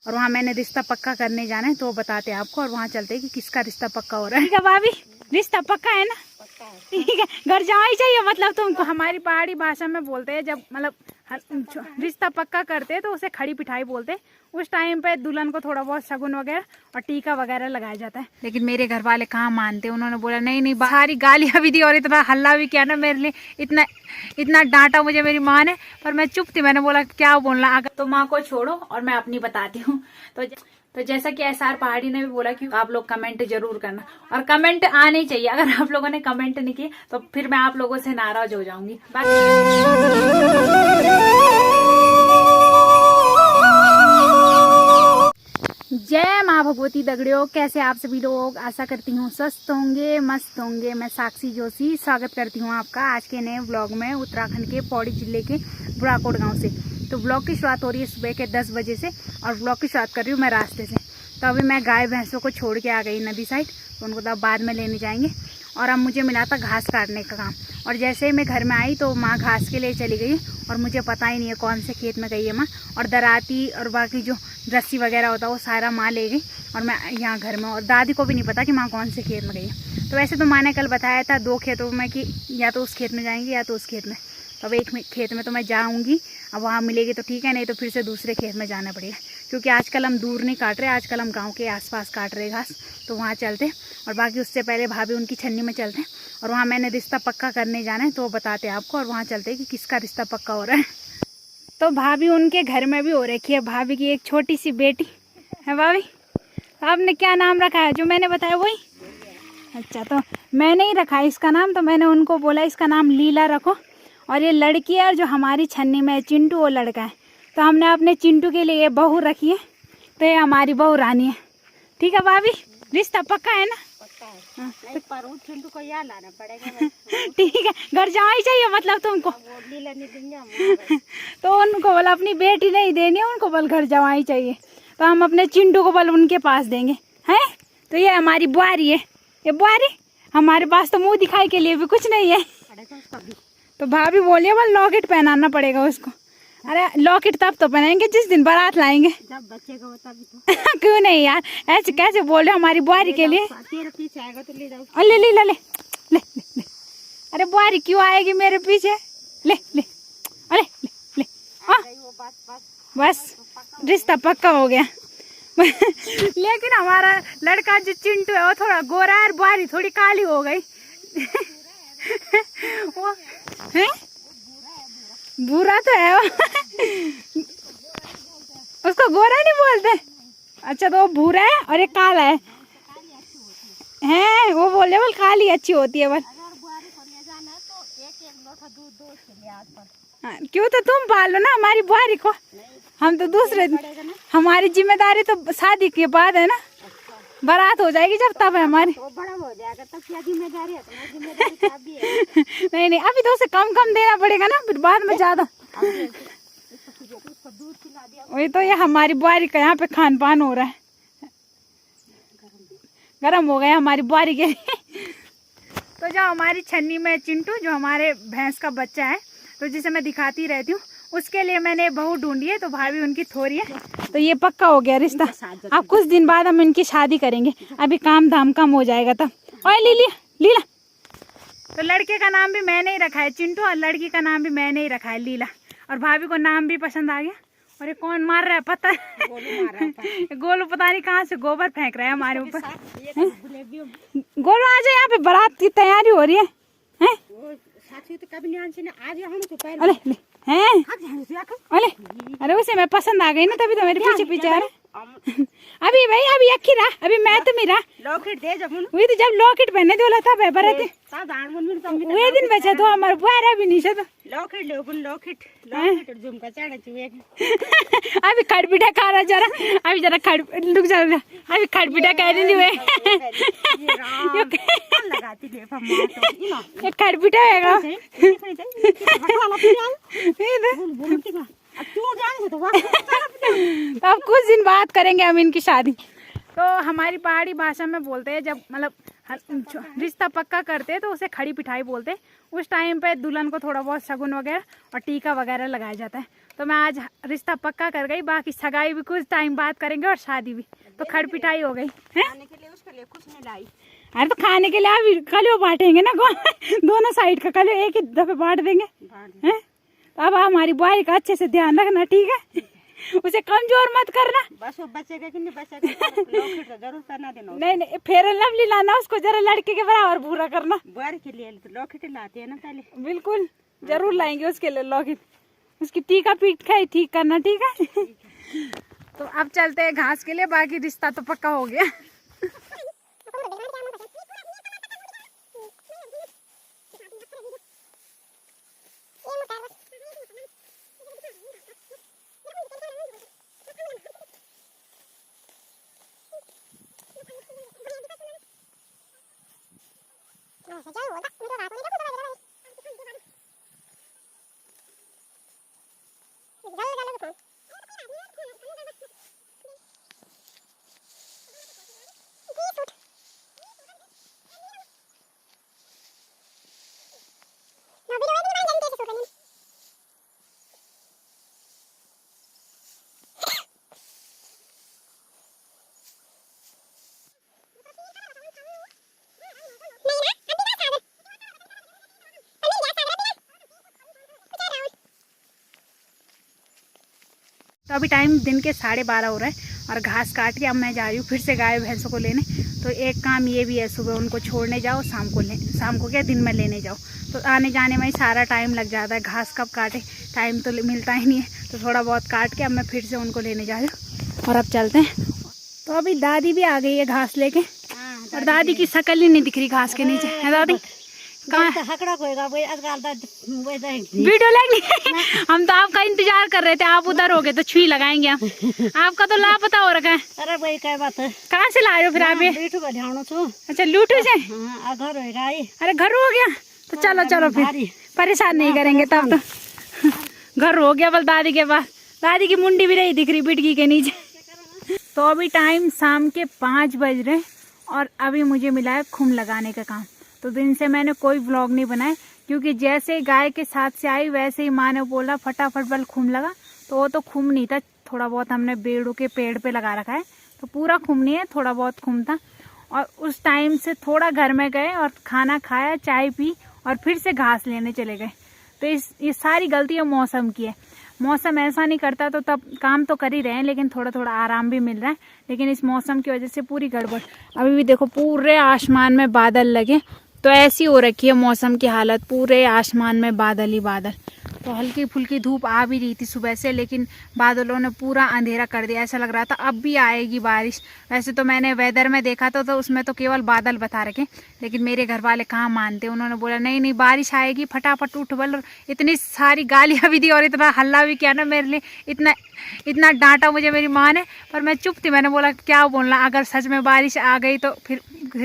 और वहाँ मैंने रिश्ता पक्का करने जाना है, तो वो बताते हैं आपको। और वहाँ चलते हैं कि किसका रिश्ता पक्का हो रहा है। ठीक है भाभी, रिश्ता पक्का है ना? ठीक है, घर जाना ही चाहिए। मतलब तुमको हमारी पहाड़ी भाषा में बोलते हैं, जब मतलब रिश्ता पक्का करते हैं तो उसे खड़ी पिठाई बोलते हैं। उस टाइम पे दुल्हन को थोड़ा बहुत शगुन वगैरह और टीका वगैरह लगाया जाता है। लेकिन मेरे घर वाले कहाँ मानते, उन्होंने बोला नहीं नहीं, सारी गालियाँ भी दी और इतना हल्ला भी किया ना मेरे लिए, इतना इतना डांटा मुझे मेरी माँ ने। पर मैं चुप थी, मैंने बोला क्या बोलना, अगर तो माँ को छोड़ो और मैं अपनी बताती हूँ। तो जैसा कि एसआर पहाड़ी ने भी बोला कि आप लोग कमेंट जरूर करना, और कमेंट आने ही चाहिए। अगर आप लोगों ने कमेंट नहीं किए तो फिर मैं आप लोगों से नाराज हो जाऊंगी। जय माँ भगवती दगड़ियों, कैसे आप सभी लोग? आशा करती हूँ स्वस्थ होंगे, मस्त होंगे। मैं साक्षी जोशी स्वागत करती हूँ आपका आज के नए व्लॉग में, उत्तराखंड के पौड़ी जिले के बुढ़ाकोट गांव से। तो व्लॉग की शुरुआत हो रही है सुबह के 10 बजे से, और व्लॉग की शुरुआत कर रही हूँ मैं रास्ते से। तो अभी मैं गाय भैंसों को छोड़ के आ गई नदी साइड, तो उनको तो बाद में लेने जाएंगे। और अब मुझे मिला था घास काटने का काम, और जैसे ही मैं घर में आई तो माँ घास के लिए चली गई, और मुझे पता ही नहीं है कौन से खेत में गई है माँ। और दराती और बाकी जो रस्सी वगैरह होता है वो सारा माँ ले गई, और मैं यहाँ घर में, और दादी को भी नहीं पता कि माँ कौन से खेत में गई है। तो वैसे तो माँ ने कल बताया था 2 खेतों में कि या तो उस खेत में जाएंगे या तो उस खेत में। तो अब एक खेत में तो मैं जाऊँगी, अब वहाँ मिलेगी तो ठीक है, नहीं तो फिर से दूसरे खेत में जाना पड़ेगा। क्योंकि आजकल हम दूर नहीं काट रहे, आजकल हम गाँव के आसपास काट रहे घास, तो वहाँ चलते। और बाकी उससे पहले भाभी उनकी छन्नी में चलते हैं, और वहाँ मैंने रिश्ता पक्का करने जाना है, तो वो बताते हैं आपको। और वहाँ चलते हैं कि किसका रिश्ता पक्का हो रहा है। तो भाभी उनके घर में भी हो रखी है, भाभी की एक छोटी सी बेटी है। भाभी आपने क्या नाम रखा है? जो मैंने बताया वही? अच्छा, तो मैंने ही रखा है इसका नाम, तो मैंने उनको बोला इसका नाम लीला रखो। और ये लड़की है, और जो हमारी छन्नी में चिंटू वो लड़का है। तो हमने अपने चिंटू के लिए बहू रखी है, तो ये हमारी बहू रानी है। ठीक है भाभी, रिश्ता पक्का है ना? हाँ। नहीं, पर उस चिंटू को यहाँ लाना पड़ेगा। ठीक है, घर जाना ही चाहिए मतलब तुमको। लीला नहीं देंगे तो उनको बोला अपनी बेटी नहीं देनी है, उनको बोल घर जाना ही चाहिए। तो हम अपने चिंटू को बोल उनके पास देंगे हैं। तो ये हमारी बुआरी है, ये बुआरी हमारे पास तो मुंह दिखाई के लिए भी कुछ नहीं है। तो भाभी बोलिए बोल लॉकेट पहनाना पड़ेगा उसको। अरे लॉकेट तब तो पहनाएंगे जिस दिन बारात लाएंगे, जब बच्चे का होता भी तो। क्यों नहीं यार, ऐसे कैसे बोल रहे हमारी बुआरी के लिए? तेरे पीछे आएगा तो ले जाओ। ले ले ले ले ले ले। अरे बुआरी क्यों आएगी मेरे पीछे? ले ले अरे ले ले। बस रिश्ता पक्का हो गया। लेकिन हमारा लड़का जो चिंटू है वो थोड़ा गोरा है, और बुआरी थोड़ी काली हो गई। वो है बुरा तो है वो। उसको गोरा नहीं बोलते? अच्छा, तो वो भूरा है और ये काला है। हैं वो बोले बोल काली अच्छी होती है बस। हाँ, क्यों? तो तुम पालो ना हमारी बुआरी को, हम तो दूसरे। हमारी जिम्मेदारी तो शादी के बाद है ना, बारात हो जाएगी जब तब है हमारी। तो बड़ा हो जाएगा तब क्या जिम्मेदारी है? तुम्हारी जिम्मेदारी क्या भी है? नहीं नहीं, अभी तो उसे कम कम देना पड़ेगा ना, फिर बाद में ज्यादा। वही तो, ये हमारी बुआरी का यहाँ पे खान पान हो रहा है, गरम हो गया हमारी बुआरी के लिए। तो जो हमारी छन्नी में चिंटू, जो हमारे भैंस का बच्चा है, तो जिसे मैं दिखाती रहती हूँ, उसके लिए मैंने बहू ढूंढी है। तो भाभी उनकी थोड़ी है, तो ये पक्का हो गया रिश्ता। अब कुछ दिन बाद हम इनकी शादी करेंगे, अभी काम धाम कम हो जाएगा तब। और लीला लीला, तो लड़के का नाम भी मैंने ही रखा है चिंटू, और लड़की का नाम भी मैंने ही रखा है लीला। और भाभी को नाम भी पसंद आ गया। और ये कौन मार रहा है पता है? गोलू पता नहीं कहाँ से गोबर फेंक रहा है हमारे ऊपर। गोलू आ जाए, यहाँ पे बारात की तैयारी हो रही है। अरे हैं? अरे उसे मैं पसंद आ गई ना, तभी तो मेरे पीछे पीछे आ रहा। अभी भाई अभी अखी रहा, अभी मैं तो मेरा लॉकेट दे जब वही तो, जब लॉकेट पहने दो तब है बराती वही दिन बचा तो हमारे बुआरा भी नहीं से तो लॉकेट ले अपन लॉकेट लॉकेट झुमका चढ़ा चुए। अभी खड़पिटा खा रहा जरा, अभी जरा खड़ रुक जा, अभी खड़पिटा कह रही हुए लगाती ले फम्मा ये खड़पिटा हैगा। अब कुछ दिन बाद करेंगे हम इनकी शादी। तो हमारी पहाड़ी भाषा में बोलते हैं, जब मतलब रिश्ता पक्का करते हैं तो उसे खड़ी पिठाई बोलते हैं। उस टाइम पे दुल्हन को थोड़ा बहुत शगुन वगैरह और टीका वगैरह लगाया जाता है। तो मैं आज रिश्ता पक्का कर गई, बाकी सगाई भी कुछ टाइम बाद करेंगे और शादी भी। तो खड़पिटाई हो गई है। खाने के लिए उसके लिए कुछ नहीं लाई। अरे तो खाने के लिए अभी कलियो बांटेंगे ना दोनों साइड का कलियो एक ही दफे बांट देंगे हैं। तो अब हमारी बुआई का अच्छे से ध्यान रखना, ठीक है? उसे कमजोर मत करना। बस वो बचेगा कि नहीं बचेगा, लौकी तो जरूर करना देना। नहीं फेयर एंड लवली लाना, उसको जरा लड़के के बराबर पूरा करना। बुआरी के लिए तो लौकी लाते हैं ना पहले। बिल्कुल जरूर लाएंगे उसके लिए लौकी, उसकी टीका पीट खाई ठीक करना, ठीक है? तो अब चलते हैं घास के लिए, बाकी रिश्ता तो पक्का हो गया। तो अभी टाइम दिन के 12:30 हो रहा है और घास काट के अब मैं जा रही हूँ फिर से गाय भैंसों को लेने। तो एक काम ये भी है, सुबह उनको छोड़ने जाओ, शाम को क्या दिन में लेने जाओ, तो आने जाने में ही सारा टाइम लग जाता है। घास कब काटे, टाइम तो मिलता ही नहीं है। तो थोड़ा बहुत काट के अब मैं फिर से उनको लेने जा रही हूँ और अब चलते हैं। तो अभी दादी भी आ गई है घास लेके और दादी की शकल ही नहीं दिख रही घास के नीचे, है दादी? वीडियो लगनी हम तो आपका इंतजार कर रहे थे, आप उधर हो गए तो छुई लगाएंगे हम। आपका तो लापता हो रखा है। अरे भाई क्या बात है, कहाँ से लाए हो फिर आप ये? अच्छा लूटू से। घर होगा ये। अरे घर हो गया तो चलो चलो फिर परेशान नहीं करेंगे तब तो। घर हो गया बस दादी के पास, दादी की मुंडी भी नहीं दिख रही बिटकी के नीचे। तो अभी टाइम शाम के 5 बज रहे और अभी मुझे मिला है खुम लगाने का काम। तो दिन से मैंने कोई व्लॉग नहीं बनाया क्योंकि जैसे गाय के साथ से आई वैसे ही माँ ने बोला फटाफट बल खुम लगा। तो वो तो खुम नहीं था, थोड़ा बहुत हमने बेड़ों के पेड़ पे लगा रखा है, तो पूरा खुम नहीं है, थोड़ा बहुत खुम था। और उस टाइम से थोड़ा घर में गए और खाना खाया, चाय पी और फिर से घास लेने चले गए। तो ये सारी गलतियाँ मौसम की है। मौसम ऐसा नहीं करता तो तब काम तो कर ही रहे हैं, लेकिन थोड़ा थोड़ा आराम भी मिल रहा है। लेकिन इस मौसम की वजह से पूरी गड़बड़। अभी भी देखो पूरे आसमान में बादल लगे, तो ऐसी हो रखी है मौसम की हालत, पूरे आसमान में बादल ही बादल। तो हल्की फुल्की धूप आ भी रही थी सुबह से, लेकिन बादलों ने पूरा अंधेरा कर दिया। ऐसा लग रहा था अब भी आएगी बारिश। वैसे तो मैंने वेदर में देखा था तो उसमें तो केवल बादल बता रखे, लेकिन मेरे घर वाले कहाँ मानते। उन्होंने बोला नहीं नहीं बारिश आएगी, फटाफट उठ बल। इतनी सारी गालियाँ भी दी और इतना हल्ला भी किया ना मेरे लिए, इतना डांटा मुझे मेरी माँ ने, पर मैं चुप थी। मैंने बोला क्या बोलना, अगर सच में बारिश आ गई तो फिर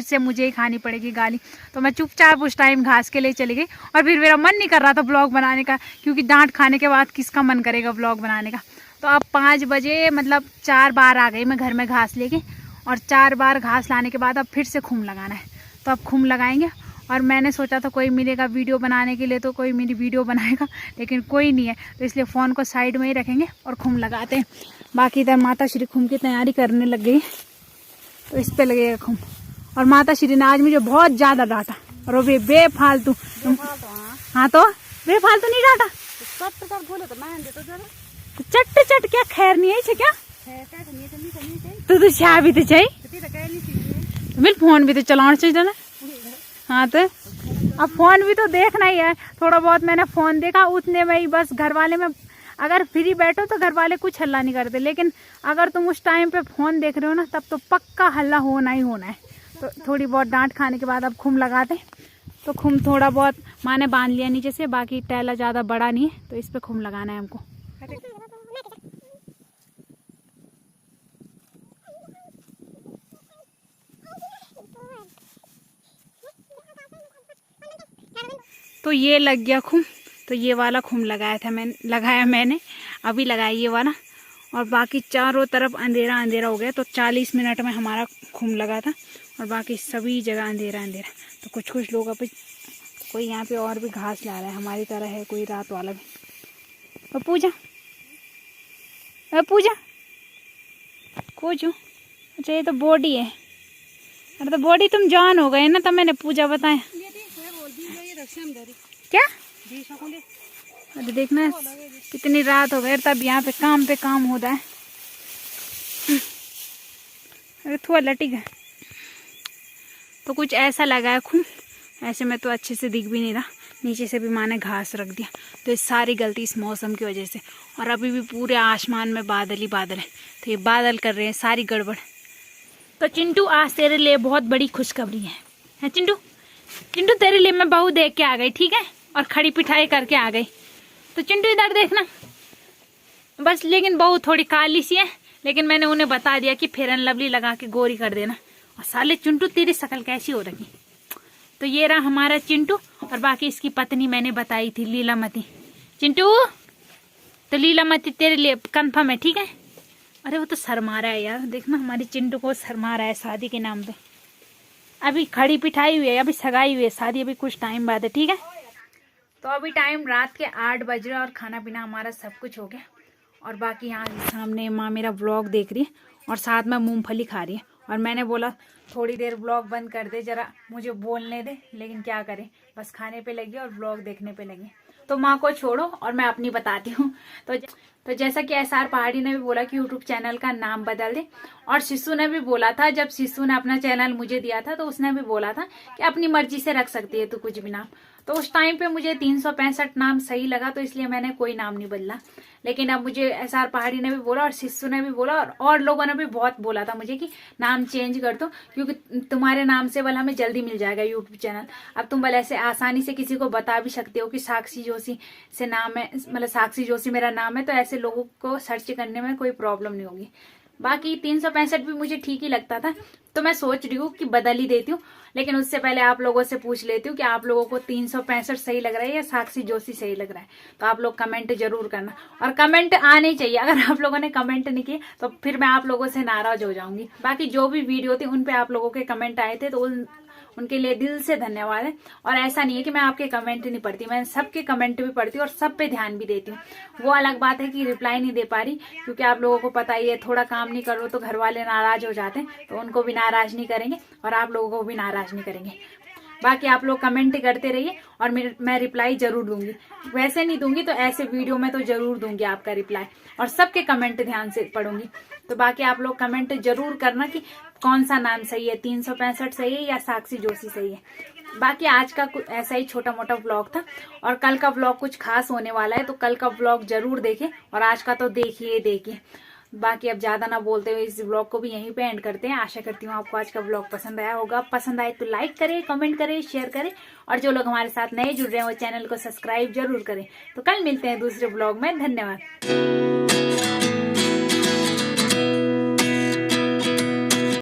से मुझे ही खानी पड़ेगी गाली। तो मैं चुपचाप उस टाइम घास के लिए चली गई और फिर मेरा मन नहीं कर रहा था ब्लॉग बनाने का, क्योंकि डांट खाने के बाद किसका मन करेगा ब्लॉग बनाने का। तो अब 5 बजे मतलब 4 बार आ गई मैं घर में घास लेके, और 4 बार घास लाने के बाद अब फिर से खुम लगाना है। तो अब खुम लगाएंगे और मैंने सोचा था कोई मिलेगा वीडियो बनाने के लिए तो कोई मेरी वीडियो बनाएगा, लेकिन कोई नहीं है। तो इसलिए फ़ोन को साइड में ही रखेंगे और खुम लगाते हैं। बाकी इधर माता श्री खुम की तैयारी करने लग गई, तो इस पर लगेगा खुम। और माता श्री ने आज मुझे बहुत ज़्यादा डांटा, और वो बेफालतू। हाँ तो बेफालतू नहीं डांटा, तो चट चट क्या खैर नहीं है क्या? तो तू चाय भी तो चाहिए, मेरे फोन भी तो चलाना चाहिए ना। हाँ तो अब फोन भी तो देखना ही है। थोड़ा बहुत मैंने फोन देखा, उतने में ही बस घर वाले में अगर फ्री बैठो तो घर वाले कुछ हल्ला नहीं करते, लेकिन अगर तुम उस टाइम पे फोन देख रहे हो ना तब तो पक्का हल्ला होना ही होना है। तो थोड़ी बहुत डांट खाने के बाद अब खुम लगाते। तो खुम थोड़ा बहुत माँ ने बांध लिया नीचे से, बाकी टैला ज़्यादा बड़ा नहीं है, तो इस पर खुम लगाना है हमको। तो ये लग गया खुम। तो ये वाला खुम लगाया मैंने अभी लगाया ये वाला, और बाकी चारों तरफ अंधेरा अंधेरा हो गया। तो 40 मिनट में हमारा खुम लगा था और बाकी सभी जगह अंधेरा अंधेरा। तो कुछ लोग अभी कोई यहाँ पे और भी घास ला रहा है, हमारी तरह है कोई रात वाला भी। और पूजा पूजा खोजो। अच्छा ये तो बॉडी है। अरे तो बॉडी तुम जान हो गए ना, तब मैंने पूजा बताया। क्या अरे देखना कितनी रात हो गई, तब यहाँ पे काम होता है। अरे थोड़ा लटी गया तो कुछ ऐसा लगा है खूब, ऐसे में तो अच्छे से दिख भी नहीं रहा। नीचे से भी माँ ने घास रख दिया, तो ये सारी गलती इस मौसम की वजह से। और अभी भी पूरे आसमान में बादल ही बादल है, तो ये बादल कर रहे हैं सारी गड़बड़। तो चिंटू आज तेरे लिए बहुत बड़ी खुशखबरी है चिंटू। चिंटू तेरे लिए मैं बहू देख के आ गई, ठीक है, और खड़ी पिठाई करके आ गई। तो चिंटू इधर देखना बस। लेकिन बहू थोड़ी काली सी है, लेकिन मैंने उन्हें बता दिया कि फेयर एंड लवली लगा के गोरी कर देना। और साले चिंटू तेरी शक्ल कैसी हो रही। तो ये रहा हमारा चिंटू, और बाकी इसकी पत्नी मैंने बताई थी लीलामती। चिंटू तो लीलामती तेरे लिए कंफर्म है, ठीक है। अरे वो तो शर्मा रहा है यार, देखना हमारी चिंटू को शर्मा रहा है शादी के नाम पे। अभी खड़ी पिठाई हुई है, अभी सगाई हुई है, शादी अभी कुछ टाइम बाद है, ठीक है। तो अभी टाइम रात के 8 बज रहा और खाना पीना हमारा सब कुछ हो गया। और बाकी यहाँ सामने माँ मेरा व्लॉग देख रही है और साथ में मूंगफली खा रही है। और मैंने बोला थोड़ी देर व्लॉग बंद कर दे, जरा मुझे बोलने दे, लेकिन क्या करें, बस खाने पे लगी और व्लॉग देखने पे लगी। तो माँ को छोड़ो और मैं अपनी बताती हूँ। तो जैसा कि SR पहाड़ी ने भी बोला कि यूट्यूब चैनल का नाम बदल दे, और शिशु ने भी बोला था, जब शिशु ने अपना चैनल मुझे दिया था तो उसने भी बोला था कि अपनी मर्जी से रख सकती है तू कुछ भी नाम। तो उस टाइम पे मुझे 365 नाम सही लगा, तो इसलिए मैंने कोई नाम नहीं बदला। लेकिन अब मुझे SR पहाड़ी ने भी बोला और शिशु ने भी बोला और लोगों ने भी बहुत बोला था मुझे कि नाम चेंज कर दो, क्योंकि तुम्हारे नाम से वाला हमें जल्दी मिल जाएगा यूट्यूब चैनल। अब तुम वाले ऐसे आसानी से किसी को बता भी सकते हो कि साक्षी जोशी से नाम है, मतलब साक्षी जोशी मेरा नाम है, तो ऐसे लोगों को सर्च करने में कोई प्रॉब्लम नहीं होगी। बाकी 365 भी मुझे ठीक ही लगता था, तो मैं सोच रही हूँ कि बदल ही देती हूँ। लेकिन उससे पहले आप लोगों से पूछ लेती हूँ कि आप लोगों को 365 सही लग रहा है या साक्षी जोशी सही लग रहा है। तो आप लोग कमेंट जरूर करना, और कमेंट आने चाहिए। अगर आप लोगों ने कमेंट नहीं किए तो फिर मैं आप लोगों से नाराज हो जाऊंगी। बाकी जो भी वीडियो थी उन पे आप लोगों के कमेंट आए थे, तो उनके लिए दिल से धन्यवाद है। और ऐसा नहीं है कि मैं आपके कमेंट नहीं पढ़ती, मैं सबके कमेंट भी पढ़ती हूँ और सब पे ध्यान भी देती हूँ। वो अलग बात है कि रिप्लाई नहीं दे पा रही, क्योंकि आप लोगों को पता ही है, थोड़ा काम नहीं करो तो घर वाले नाराज हो जाते हैं, तो उनको भी नाराज नहीं करेंगे और आप लोगों को भी नाराज नहीं करेंगे। बाकी आप लोग कमेंट करते रहिए और मैं रिप्लाई जरूर दूंगी। वैसे नहीं दूंगी तो ऐसे वीडियो में तो जरूर दूंगी आपका रिप्लाई, और सबके कमेंट ध्यान से पढ़ूंगी। तो बाकी आप लोग कमेंट जरूर करना कि कौन सा नाम सही है, 365 सही है या साक्षी जोशी सही है। बाकी आज का कुछ ऐसा ही छोटा मोटा व्लॉग था, और कल का व्लॉग कुछ खास होने वाला है, तो कल का व्लॉग जरूर देखें, और आज का तो देखिए। बाकी अब ज्यादा ना बोलते हुए इस व्लॉग को भी यहीं पे एंड करते हैं। आशा करती हूँ आपको आज का व्लॉग पसंद आया होगा। पसंद आए तो लाइक करें, कमेंट करें, शेयर करें, और जो लोग हमारे साथ नए जुड़ रहे हैं वो चैनल को सब्सक्राइब जरूर करें। तो कल मिलते हैं दूसरे व्लॉग में। धन्यवाद।